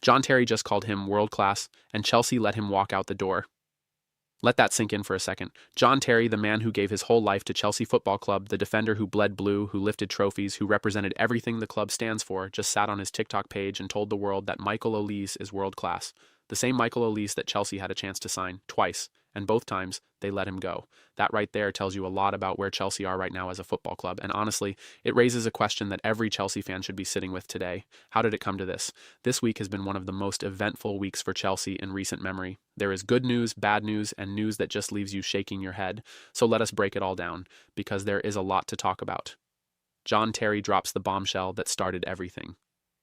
John Terry just called him world class, and Chelsea let him walk out the door. Let that sink in for a second. John Terry, the man who gave his whole life to Chelsea Football Club, the defender who bled blue, who lifted trophies, who represented everything the club stands for, just sat on his TikTok page and told the world that Michael Olise is world class. The same Michael Olise that Chelsea had a chance to sign twice, and both times they let him go. That right there tells you a lot about where Chelsea are right now as a football club, and honestly, it raises a question that every Chelsea fan should be sitting with today. How did it come to this? This week has been one of the most eventful weeks for Chelsea in recent memory. There is good news, bad news, and news that just leaves you shaking your head. So let us break it all down, because there is a lot to talk about. John Terry drops the bombshell that started everything.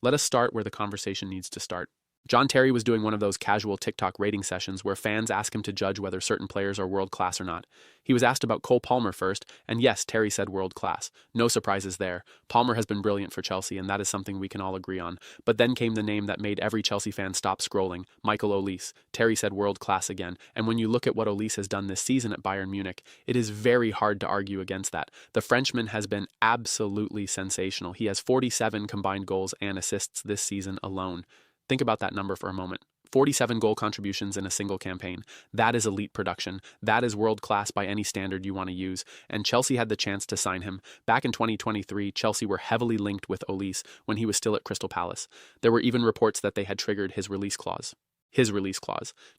Let us start where the conversation needs to start. John Terry was doing one of those casual TikTok rating sessions where fans ask him to judge whether certain players are world class or not. He was asked about Cole Palmer first, and yes, Terry said world class. No surprises there. Palmer has been brilliant for Chelsea, and that is something we can all agree on. But then came the name that made every Chelsea fan stop scrolling, Michael Olise. Terry said world class again, and when you look at what Olise has done this season at Bayern Munich, it is very hard to argue against that. The Frenchman has been absolutely sensational. He has 47 combined goals and assists this season alone. Think about that number for a moment. 47 goal contributions in a single campaign. That is elite production. That is world class by any standard you want to use. And Chelsea had the chance to sign him. Back in 2023, Chelsea were heavily linked with Olise when he was still at Crystal Palace. There were even reports that they had triggered his release clause.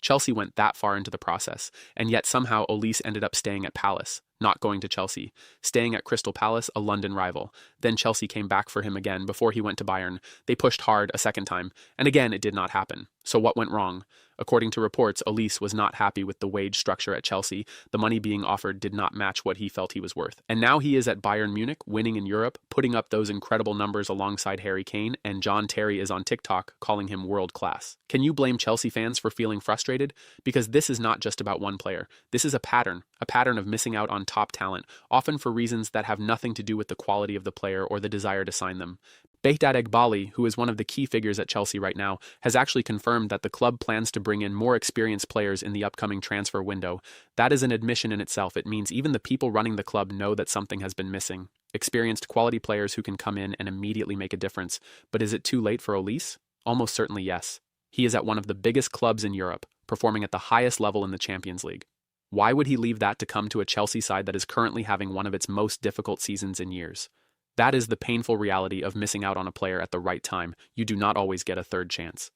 Chelsea went that far into the process, and yet somehow Olise ended up staying at Palace, not going to Chelsea, staying at Crystal Palace, a London rival. Then Chelsea came back for him again before he went to Bayern. They pushed hard a second time, and again it did not happen. So what went wrong? According to reports, Olise was not happy with the wage structure at Chelsea. The money being offered did not match what he felt he was worth. And now he is at Bayern Munich, winning in Europe, putting up those incredible numbers alongside Harry Kane, and John Terry is on TikTok calling him world class. Can you blame Chelsea fans for feeling frustrated? Because this is not just about one player. This is a pattern of missing out on top talent, often for reasons that have nothing to do with the quality of the player or the desire to sign them. Behdad Eghbali, who is one of the key figures at Chelsea right now, has actually confirmed that the club plans to bring in more experienced players in the upcoming transfer window. That is an admission in itself. It means even the people running the club know that something has been missing. Experienced quality players who can come in and immediately make a difference. But is it too late for Olise? Almost certainly yes. He is at one of the biggest clubs in Europe, performing at the highest level in the Champions League. Why would he leave that to come to a Chelsea side that is currently having one of its most difficult seasons in years? That is the painful reality of missing out on a player at the right time. You do not always get a third chance.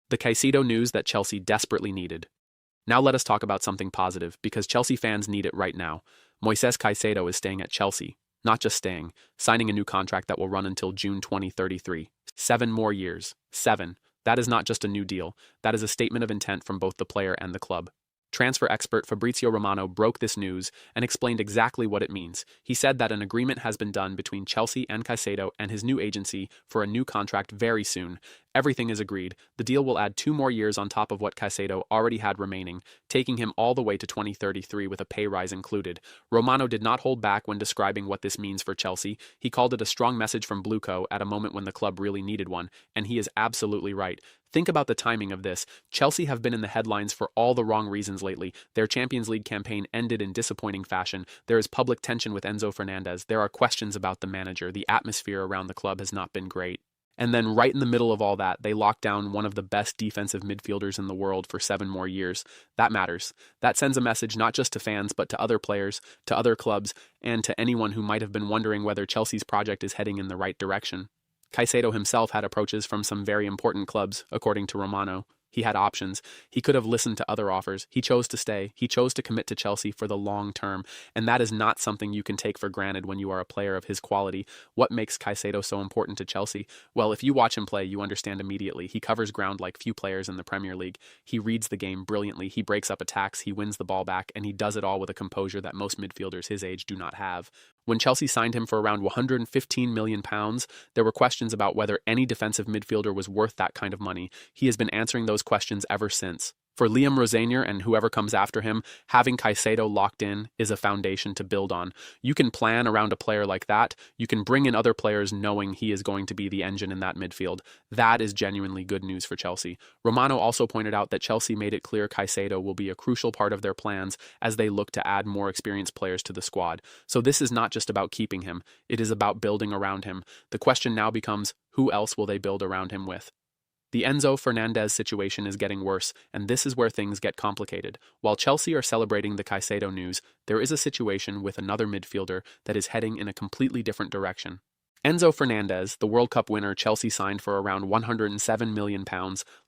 The Caicedo news that Chelsea desperately needed. Now let us talk about something positive, because Chelsea fans need it right now. Moises Caicedo is staying at Chelsea. Not just staying, signing a new contract that will run until June 2033. 7 more years. 7. That is not just a new deal. That is a statement of intent from both the player and the club. Transfer expert Fabrizio Romano broke this news and explained exactly what it means. He said that an agreement has been done between Chelsea and Caicedo and his new agency for a new contract very soon. Everything is agreed. The deal will add 2 more years on top of what Caicedo already had remaining, taking him all the way to 2033 with a pay rise included. Romano did not hold back when describing what this means for Chelsea. He called it a strong message from Blueco at a moment when the club really needed one, and he is absolutely right. Think about the timing of this. Chelsea have been in the headlines for all the wrong reasons lately. Their Champions League campaign ended in disappointing fashion. There is public tension with Enzo Fernandez. There are questions about the manager. The atmosphere around the club has not been great. And then right in the middle of all that, they locked down one of the best defensive midfielders in the world for 7 more years. That matters. That sends a message not just to fans, but to other players, to other clubs, and to anyone who might have been wondering whether Chelsea's project is heading in the right direction. Caicedo himself had approaches from some very important clubs, according to Romano. He had options. He could have listened to other offers. He chose to stay. He chose to commit to Chelsea for the long term, and that is not something you can take for granted when you are a player of his quality. What makes Caicedo so important to Chelsea? Well, if you watch him play, you understand immediately. He covers ground like few players in the Premier League. He reads the game brilliantly. He breaks up attacks. He wins the ball back, and he does it all with a composure that most midfielders his age do not have. When Chelsea signed him for around £115 million, there were questions about whether any defensive midfielder was worth that kind of money. He has been answering those questions ever since. For Liam Rosenior and whoever comes after him, having Caicedo locked in is a foundation to build on. You can plan around a player like that. You can bring in other players knowing he is going to be the engine in that midfield. That is genuinely good news for Chelsea. Romano also pointed out that Chelsea made it clear Caicedo will be a crucial part of their plans as they look to add more experienced players to the squad. So this is not just about keeping him. It is about building around him. The question now becomes, who else will they build around him with? The Enzo Fernandez situation is getting worse, and this is where things get complicated. While Chelsea are celebrating the Caicedo news, there is a situation with another midfielder that is heading in a completely different direction. Enzo Fernandez, the World Cup winner Chelsea signed for around £107 million,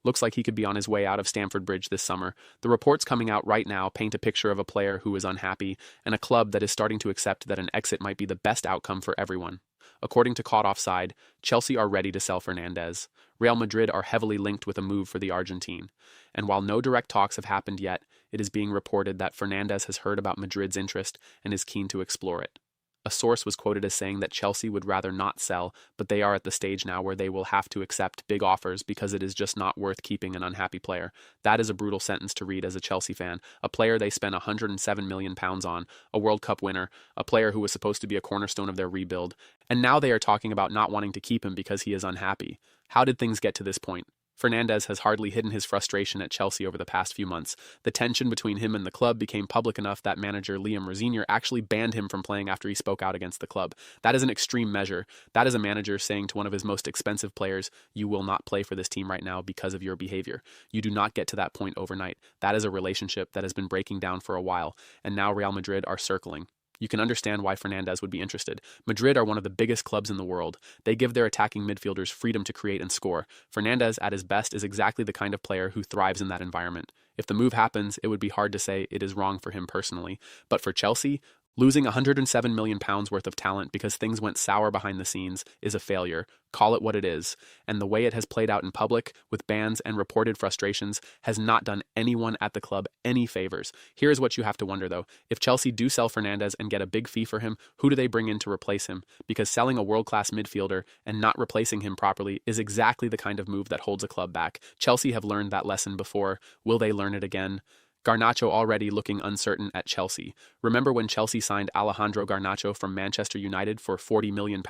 looks like he could be on his way out of Stamford Bridge this summer. The reports coming out right now paint a picture of a player who is unhappy and a club that is starting to accept that an exit might be the best outcome for everyone. According to Caught Offside, Chelsea are ready to sell Fernandez. Real Madrid are heavily linked with a move for the Argentine. And while no direct talks have happened yet, it is being reported that Fernandez has heard about Madrid's interest and is keen to explore it. A source was quoted as saying that Chelsea would rather not sell, but they are at the stage now where they will have to accept big offers because it is just not worth keeping an unhappy player. That is a brutal sentence to read as a Chelsea fan. A player they spent £107 million on, a World Cup winner, a player who was supposed to be a cornerstone of their rebuild, and now they are talking about not wanting to keep him because he is unhappy. How did things get to this point? Fernandez has hardly hidden his frustration at Chelsea over the past few months. The tension between him and the club became public enough that manager Liam Rosenior actually banned him from playing after he spoke out against the club. That is an extreme measure. That is a manager saying to one of his most expensive players, "You will not play for this team right now because of your behavior." You do not get to that point overnight. That is a relationship that has been breaking down for a while, and now Real Madrid are circling. You can understand why Fernandez would be interested. Madrid are one of the biggest clubs in the world. They give their attacking midfielders freedom to create and score. Fernandez, at his best, is exactly the kind of player who thrives in that environment. If the move happens, it would be hard to say it is wrong for him personally. But for Chelsea, losing £107 million worth of talent because things went sour behind the scenes is a failure. Call it what it is. And the way it has played out in public, with bans and reported frustrations, has not done anyone at the club any favors. Here's what you have to wonder, though. If Chelsea do sell Fernandez and get a big fee for him, who do they bring in to replace him? Because selling a world-class midfielder and not replacing him properly is exactly the kind of move that holds a club back. Chelsea have learned that lesson before. Will they learn it again? Garnacho already looking uncertain at Chelsea. Remember when Chelsea signed Alejandro Garnacho from Manchester United for £40 million?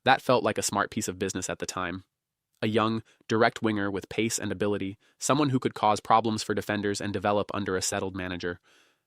That felt like a smart piece of business at the time. A young, direct winger with pace and ability, someone who could cause problems for defenders and develop under a settled manager.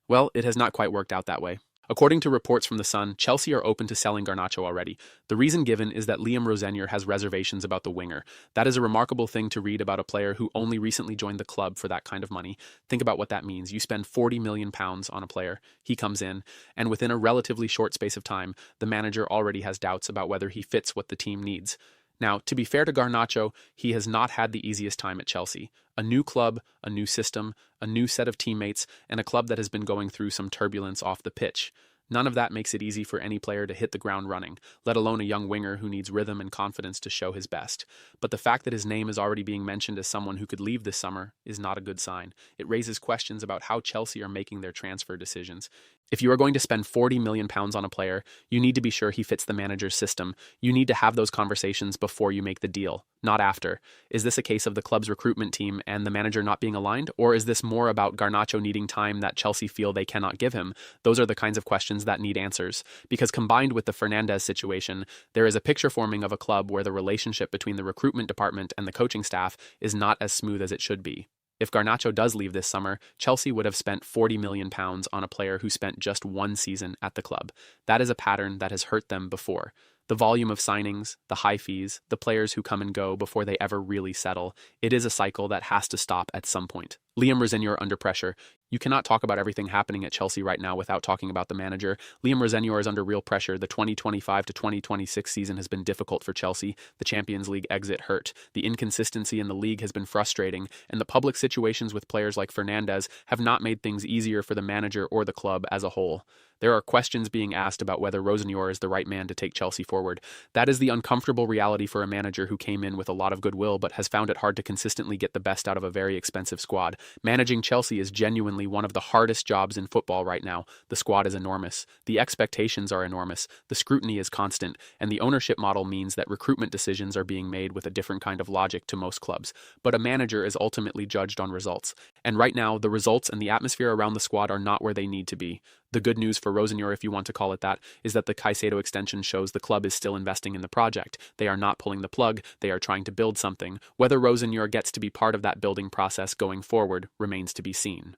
Well, it has not quite worked out that way. According to reports from The Sun, Chelsea are open to selling Garnacho already. The reason given is that Liam Rosenior has reservations about the winger. That is a remarkable thing to read about a player who only recently joined the club for that kind of money. Think about what that means. You spend £40 million on a player, he comes in, and within a relatively short space of time, the manager already has doubts about whether he fits what the team needs. Now, to be fair to Garnacho, he has not had the easiest time at Chelsea. A new club, a new system, a new set of teammates, and a club that has been going through some turbulence off the pitch. None of that makes it easy for any player to hit the ground running, let alone a young winger who needs rhythm and confidence to show his best. But the fact that his name is already being mentioned as someone who could leave this summer is not a good sign. It raises questions about how Chelsea are making their transfer decisions. If you are going to spend £40 million on a player, you need to be sure he fits the manager's system. You need to have those conversations before you make the deal, not after. Is this a case of the club's recruitment team and the manager not being aligned? Or is this more about Garnacho needing time that Chelsea feel they cannot give him? Those are the kinds of questions that need answers. Because combined with the Fernandez situation, there is a picture forming of a club where the relationship between the recruitment department and the coaching staff is not as smooth as it should be. If Garnacho does leave this summer, Chelsea would have spent £40 million on a player who spent just one season at the club. That is a pattern that has hurt them before. The volume of signings, the high fees, the players who come and go before they ever really settle, it is a cycle that has to stop at some point. Liam Rosenior under pressure. You cannot talk about everything happening at Chelsea right now without talking about the manager. Liam Rosenior is under real pressure. The 2025 to 2026 season has been difficult for Chelsea. The Champions League exit hurt. The inconsistency in the league has been frustrating, and the public situations with players like Fernandez have not made things easier for the manager or the club as a whole. There are questions being asked about whether Rosenior is the right man to take Chelsea forward. That is the uncomfortable reality for a manager who came in with a lot of goodwill but has found it hard to consistently get the best out of a very expensive squad. Managing Chelsea is genuinely one of the hardest jobs in football right now. The squad is enormous. The expectations are enormous. The scrutiny is constant. And the ownership model means that recruitment decisions are being made with a different kind of logic to most clubs. But a manager is ultimately judged on results. And right now, the results and the atmosphere around the squad are not where they need to be. The good news for Rosenior, if you want to call it that, is that the Caicedo extension shows the club is still investing in the project. They are not pulling the plug. They are trying to build something. Whether Rosenior gets to be part of that building process going forward remains to be seen.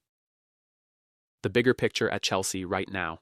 The bigger picture at Chelsea right now.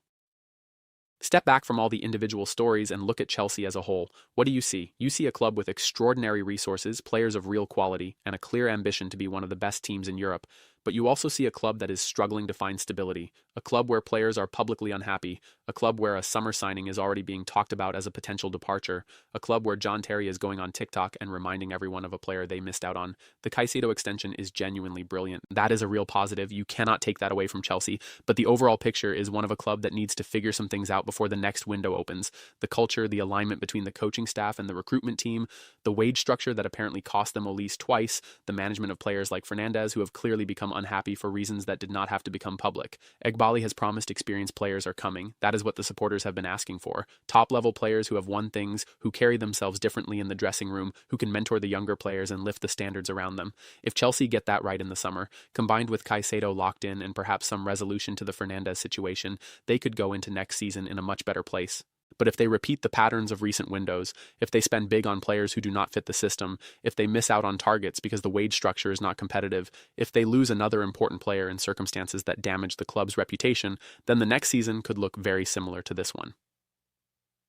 Step back from all the individual stories and look at Chelsea as a whole. What do you see? You see a club with extraordinary resources, players of real quality, and a clear ambition to be one of the best teams in Europe. But you also see a club that is struggling to find stability, a club where players are publicly unhappy, a club where a summer signing is already being talked about as a potential departure, a club where John Terry is going on TikTok and reminding everyone of a player they missed out on. The Caicedo extension is genuinely brilliant. That is a real positive. You cannot take that away from Chelsea, but the overall picture is one of a club that needs to figure some things out before the next window opens. The culture, the alignment between the coaching staff and the recruitment team, the wage structure that apparently cost them Olise twice, the management of players like Fernandes who have clearly become unhappy for reasons that did not have to become public. Eghbali has promised experienced players are coming. That is what the supporters have been asking for. Top-level players who have won things, who carry themselves differently in the dressing room, who can mentor the younger players and lift the standards around them. If Chelsea get that right in the summer, combined with Caicedo locked in and perhaps some resolution to the Fernandes situation, they could go into next season in a much better place. But if they repeat the patterns of recent windows, if they spend big on players who do not fit the system, if they miss out on targets because the wage structure is not competitive, if they lose another important player in circumstances that damage the club's reputation, then the next season could look very similar to this one.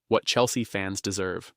What Chelsea fans deserve.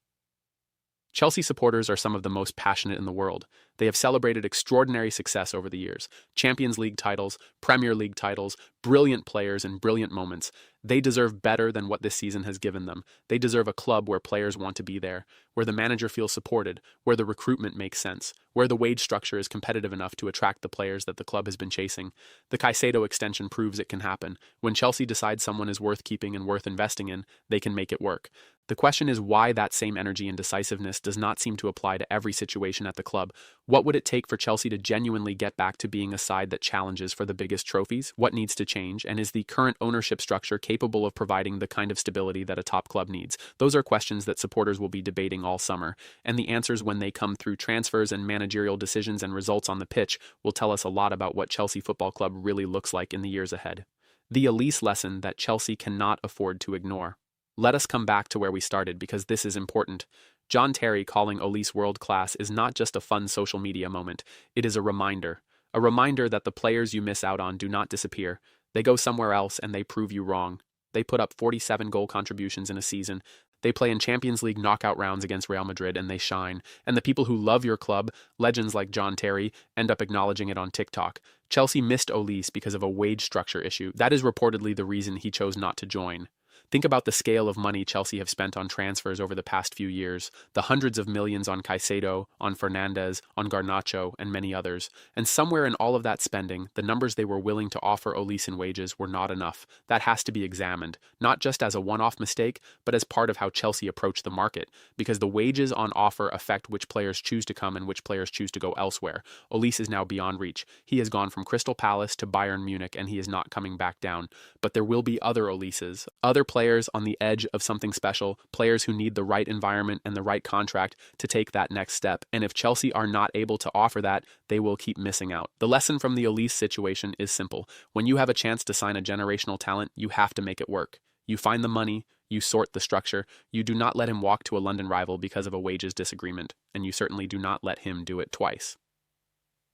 Chelsea supporters are some of the most passionate in the world. They have celebrated extraordinary success over the years. Champions League titles, Premier League titles, brilliant players and brilliant moments. They deserve better than what this season has given them. They deserve a club where players want to be there, where the manager feels supported, where the recruitment makes sense, where the wage structure is competitive enough to attract the players that the club has been chasing. The Caicedo extension proves it can happen. When Chelsea decides someone is worth keeping and worth investing in, they can make it work. The question is why that same energy and decisiveness does not seem to apply to every situation at the club. What would it take for Chelsea to genuinely get back to being a side that challenges for the biggest trophies? What needs to change? And is the current ownership structure capable of providing the kind of stability that a top club needs? Those are questions that supporters will be debating all summer. And the answers when they come through transfers and managerial decisions and results on the pitch will tell us a lot about what Chelsea Football Club really looks like in the years ahead. The Olise lesson that Chelsea cannot afford to ignore. Let us come back to where we started because this is important. John Terry calling Olise world-class is not just a fun social media moment. It is a reminder that the players you miss out on do not disappear. They go somewhere else and they prove you wrong. They put up 47 goal contributions in a season. They play in Champions League knockout rounds against Real Madrid and they shine. And the people who love your club, legends like John Terry, end up acknowledging it on TikTok. Chelsea missed Olise because of a wage structure issue. That is reportedly the reason he chose not to join. Think about the scale of money Chelsea have spent on transfers over the past few years, the hundreds of millions on Caicedo, on Fernandes, on Garnacho, and many others. And somewhere in all of that spending, the numbers they were willing to offer Olise in wages were not enough. That has to be examined, not just as a one-off mistake, but as part of how Chelsea approached the market, because the wages on offer affect which players choose to come and which players choose to go elsewhere. Olise is now beyond reach. He has gone from Crystal Palace to Bayern Munich, and he is not coming back down. But there will be other Olises, other players on the edge of something special, players who need the right environment and the right contract to take that next step. And if Chelsea are not able to offer that, they will keep missing out. The lesson from the Olise situation is simple. When you have a chance to sign a generational talent, you have to make it work. You find the money, you sort the structure, you do not let him walk to a London rival because of a wages disagreement, and you certainly do not let him do it twice.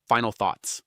Final thoughts.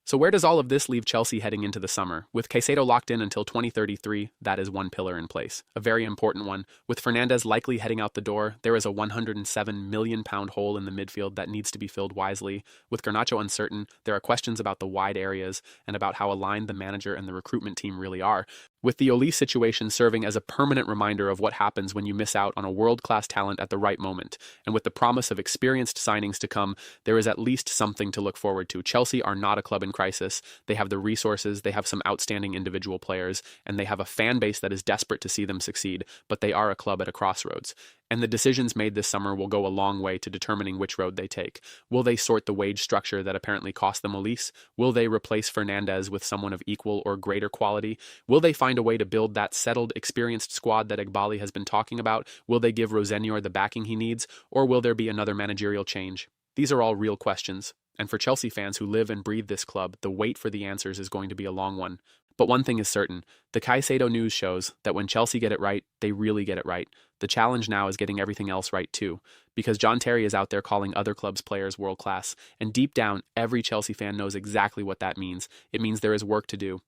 So where does all of this leave Chelsea heading into the summer? With Caicedo locked in until 2033, that is one pillar in place, a very important one. With Fernandes likely heading out the door, there is a £107 million hole in the midfield that needs to be filled wisely. With Garnacho uncertain, there are questions about the wide areas and about how aligned the manager and the recruitment team really are. With the Olise situation serving as a permanent reminder of what happens when you miss out on a world-class talent at the right moment, and with the promise of experienced signings to come, there is at least something to look forward to. Chelsea are not a club in crisis. They have the resources, they have some outstanding individual players, and they have a fan base that is desperate to see them succeed, but they are a club at a crossroads. And the decisions made this summer will go a long way to determining which road they take. Will they sort the wage structure that apparently cost them Olise? Will they replace Fernandes with someone of equal or greater quality? Will they find a way to build that settled, experienced squad that Eghbali has been talking about? Will they give Rosenior the backing he needs? Or will there be another managerial change? These are all real questions. And for Chelsea fans who live and breathe this club, the wait for the answers is going to be a long one. But one thing is certain, the Caicedo news shows that when Chelsea get it right, they really get it right. The challenge now is getting everything else right too, because John Terry is out there calling other clubs' players world-class, and deep down, every Chelsea fan knows exactly what that means. It means there is work to do.